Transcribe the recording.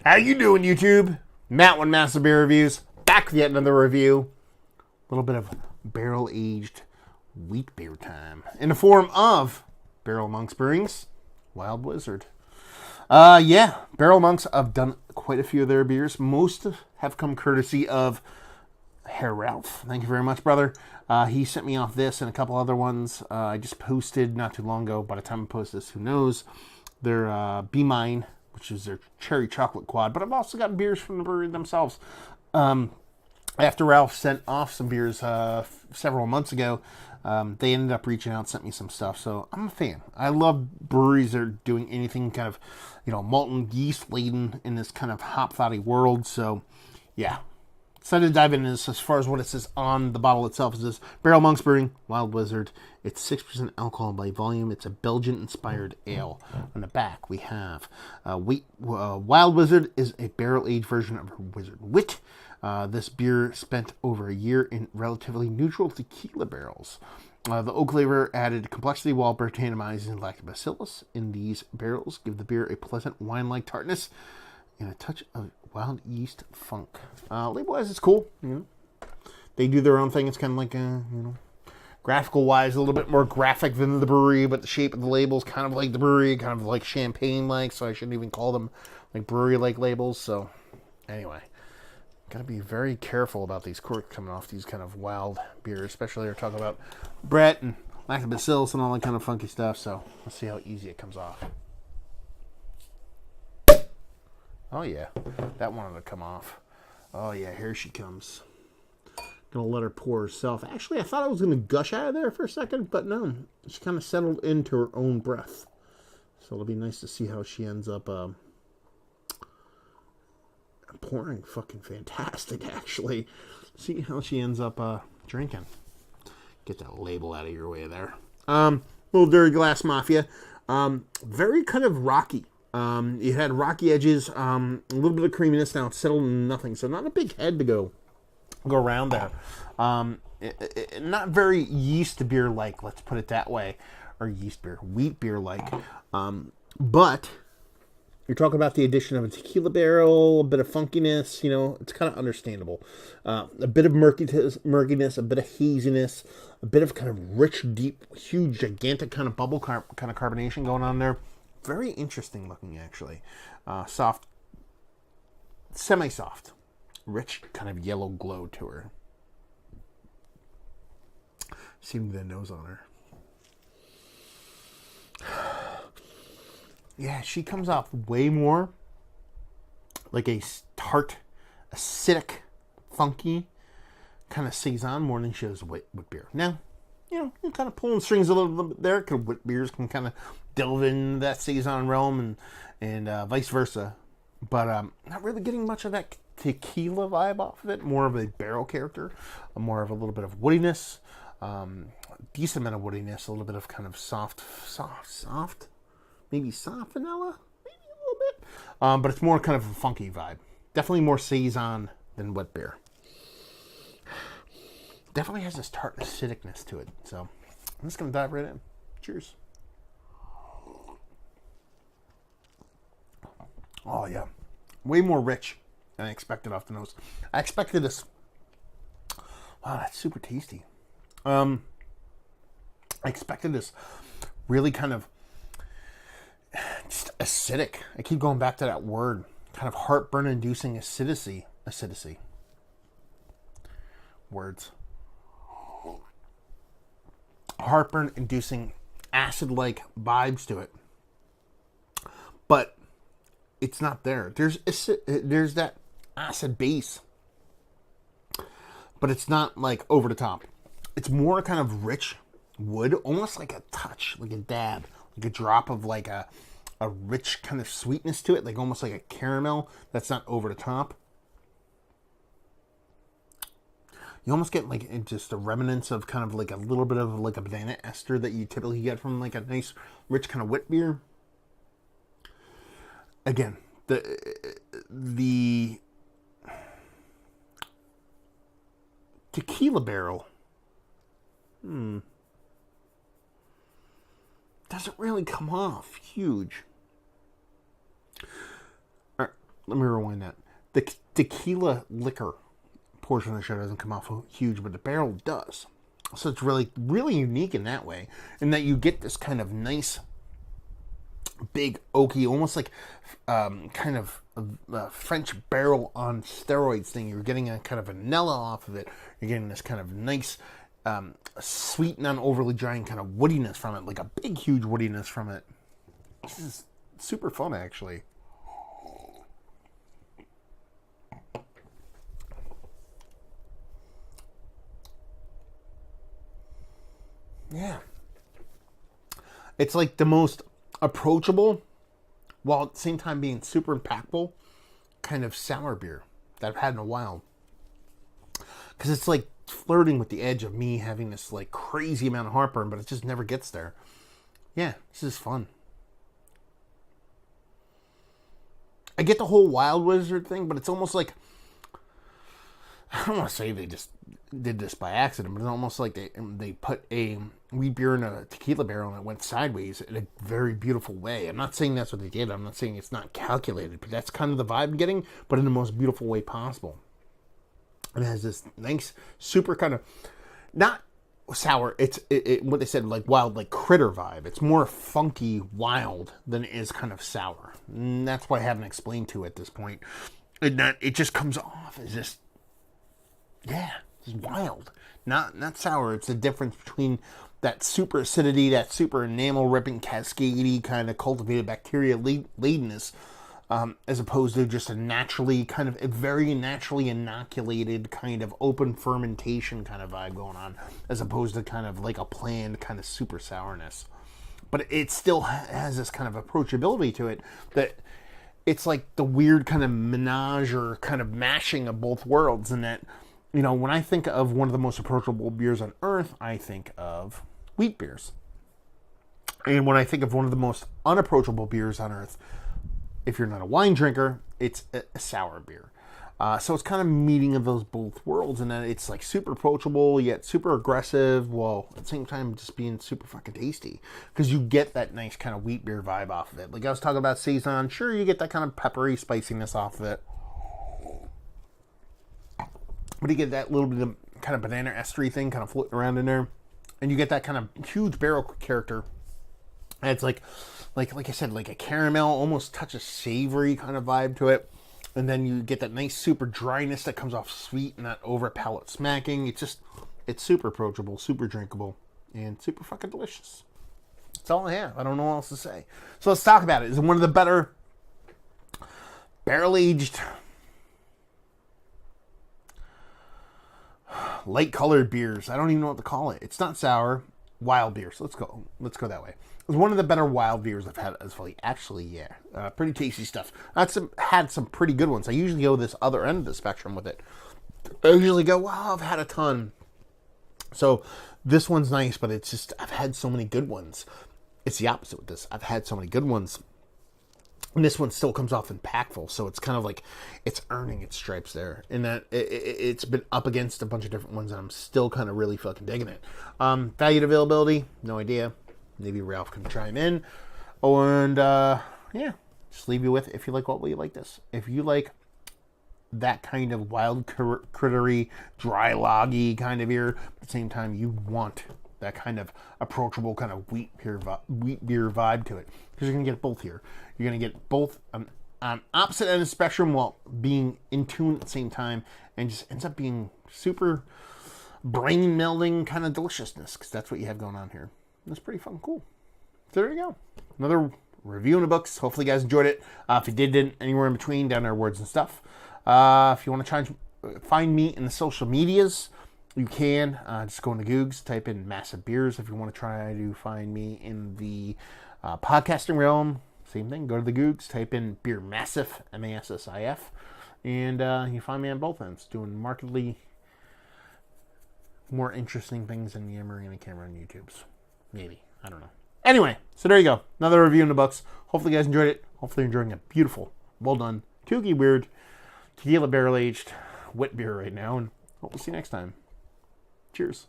How you doing, YouTube? Matt One Massive Beer Reviews, back with yet another review. A little bit of barrel-aged wheat beer time in the form of Barrel Monks Brewing's Wild Wizard. Barrel Monks, I've done quite a few of their beers. Most have come courtesy of Herr Ralph. Thank you very much, brother. He sent me off this and a couple other ones. I just posted not too long ago. By the time I post this, who knows? Their Be Mine, which is their cherry chocolate quad. But I've also got beers from the brewery themselves. After Ralph sent off some beers several months ago, they ended up reaching out, sent me some stuff. So I'm a fan. I love breweries that are doing anything kind of, malton yeast laden in this kind of hop thotty world. So, yeah. Excited to dive into this. As far as what it says on the bottle itself, it says Barrel Monks Brewing Wild Wizard. It's 6% alcohol by volume. It's a Belgian-inspired ale. On the back, we have Wild Wizard is a barrel-aged version of Wizard Wit. This beer spent over a year in relatively neutral tequila barrels. The oak flavor added complexity while botanizing lactobacillus in these barrels give the beer a pleasant wine-like tartness and a touch of wild yeast funk. Label-wise, it's cool. They do their own thing. It's kind of like, graphical-wise, a little bit more graphic than the brewery, but the shape of the label's kind of like the brewery, kind of like champagne-like, so I shouldn't even call them like brewery-like labels. So, anyway, gotta be very careful about these corks coming off these kind of wild beers, especially we're talking about Brett and lactobacillus and all that kind of funky stuff. So, let's see how easy it comes off. Oh, yeah. That wanted to come off. Oh, yeah. Here she comes. Gonna let her pour herself. Actually, I thought I was gonna gush out of there for a second, but no. She kind of settled into her own breath. So it'll be nice to see how she ends up pouring. Fucking fantastic, actually. See how she ends up drinking. Get that label out of your way there. Little Dirty Glass Mafia. Very kind of rocky. It had rocky edges, a little bit of creaminess. Now it's settled in nothing, so not a big head to go around there. Not very yeast beer like, let's put it that way, or yeast beer, wheat beer like. But you're talking about the addition of a tequila barrel, a bit of funkiness. It's kind of understandable. A bit of murkiness, a bit of haziness, a bit of kind of rich, deep, huge, gigantic kind of bubble kind of carbonation going on there. Very interesting looking, actually. Soft, semi-soft, rich kind of yellow glow to her. Seeing the nose on her. Yeah, she comes off way more like a tart, acidic, funky kind of saison more than she does wit beer. Now, you're kind of pulling strings a little bit there, because wit beers can kind of delve into that saison realm and vice versa. But not really getting much of that tequila vibe off of it. More of a barrel character, more of a little bit of woodiness, decent amount of woodiness, a little bit of kind of soft, maybe soft vanilla, maybe a little bit. But it's more kind of a funky vibe. Definitely more saison than wet beer. Definitely has this tart acidicness to it. So I'm just going to dive right in. Cheers. Oh, yeah. Way more rich than I expected off the nose. I expected this. Wow, that's super tasty. I expected this really kind of just acidic. I keep going back to that word. Kind of heartburn-inducing acidity. Words. Heartburn-inducing acid-like vibes to it. But it's not there. There's that acid base, but it's not like over the top. It's more kind of rich wood, almost like a touch, like a dab, like a drop of like a rich kind of sweetness to it, like almost like a caramel that's not over the top. You almost get like just a remnants of kind of like a little bit of like a banana ester that you typically get from like a nice rich kind of wit beer. Again, the tequila barrel doesn't really come off huge. let me rewind that. The tequila liquor portion of the show doesn't come off huge, but the barrel does. So it's really, really unique in that way, in that you get this kind of nice, big, oaky, almost like kind of a French barrel on steroids thing. You're getting a kind of vanilla off of it. You're getting this kind of nice, sweet, non overly drying kind of woodiness from it, like a big, huge woodiness from it. This is super fun, actually. Yeah. It's like the most approachable, while at the same time being super impactful, kind of sour beer that I've had in a while. Because it's like flirting with the edge of me having this like crazy amount of heartburn, but it just never gets there. Yeah, this is fun. I get the whole Wild Wizard thing, but it's almost like, I don't want to say they just did this by accident, but it's almost like they put a wheat beer in a tequila barrel and it went sideways in a very beautiful way. I'm not saying that's what they did. I'm not saying it's not calculated, but that's kind of the vibe I'm getting, but in the most beautiful way possible. And it has this nice, super kind of, not sour, it's what they said, like wild, like critter vibe. It's more funky, wild than it is kind of sour. And that's what I haven't explained to at this point. And that it just comes off as just, yeah, it's wild. Not sour. It's the difference between that super acidity, that super enamel ripping, cascadey kind of cultivated bacteria ladenness, as opposed to just a very naturally inoculated kind of open fermentation kind of vibe going on, as opposed to kind of like a planned kind of super sourness. But it still has this kind of approachability to it that it's like the weird kind of menage or kind of mashing of both worlds, and that, you know, when I think of one of the most approachable beers on earth, I think of wheat beers. And when I think of one of the most unapproachable beers on earth, if you're not a wine drinker, it's a sour beer. So it's kind of meeting of those both worlds, and then it's like super approachable yet super aggressive, while at the same time just being super fucking tasty, because you get that nice kind of wheat beer vibe off of it. Like I was talking about Saison, sure, you get that kind of peppery spiciness off of it, but you get that little bit of kind of banana estery thing kind of floating around in there, and you get that kind of huge barrel character. And it's like I said, like a caramel, almost touch of savory kind of vibe to it. And then you get that nice super dryness that comes off sweet and not over palate smacking. It's super approachable, super drinkable, and super fucking delicious. That's all I have. I don't know what else to say. So let's talk about it. It's one of the better barrel-aged, light-colored beers. I don't even know what to call it. It's not sour. Wild beer. So let's go that way. It's one of the better wild beers I've had as well. Actually, yeah. Pretty tasty stuff. I've had some pretty good ones. I usually go this other end of the spectrum with it. I usually go, wow, I've had a ton. So this one's nice, but it's just, I've had so many good ones. It's the opposite with this. I've had so many good ones, and this one still comes off impactful. So it's kind of like it's earning its stripes there, and that it's been up against a bunch of different ones, and I'm still kind of really fucking digging it. Valued availability, no idea. Maybe Ralph can chime in. And yeah, just leave you with, if you like what, will you like this? If you like that kind of wild, crittery, dry, loggy kind of beer, but at the same time you want that kind of approachable kind of wheat beer vibe to it, because you're going to get both here. You're going to get both on opposite end of the spectrum while being in tune at the same time, and just ends up being super brain melding kind of deliciousness, because that's what you have going on here. That's pretty fucking cool. So there you go. Another review in the books. Hopefully you guys enjoyed it. If you didn't, anywhere in between, down there, words and stuff. If you want to try and find me in the social medias, you can. Just go into Googs, type in Massive Beers. If you want to try to find me in the podcasting realm, same thing. Go to the Googs, type in Beer Massive, M-A-S-S-I-F, and you find me on both ends, doing markedly more interesting things than the Marina camera on YouTube's. Maybe. I don't know. Anyway, so there you go. Another review in the books. Hopefully you guys enjoyed it. Hopefully you're enjoying a beautiful, well done, kooky, weird, tequila barrel-aged wit beer right now. And we'll see you next time. Cheers.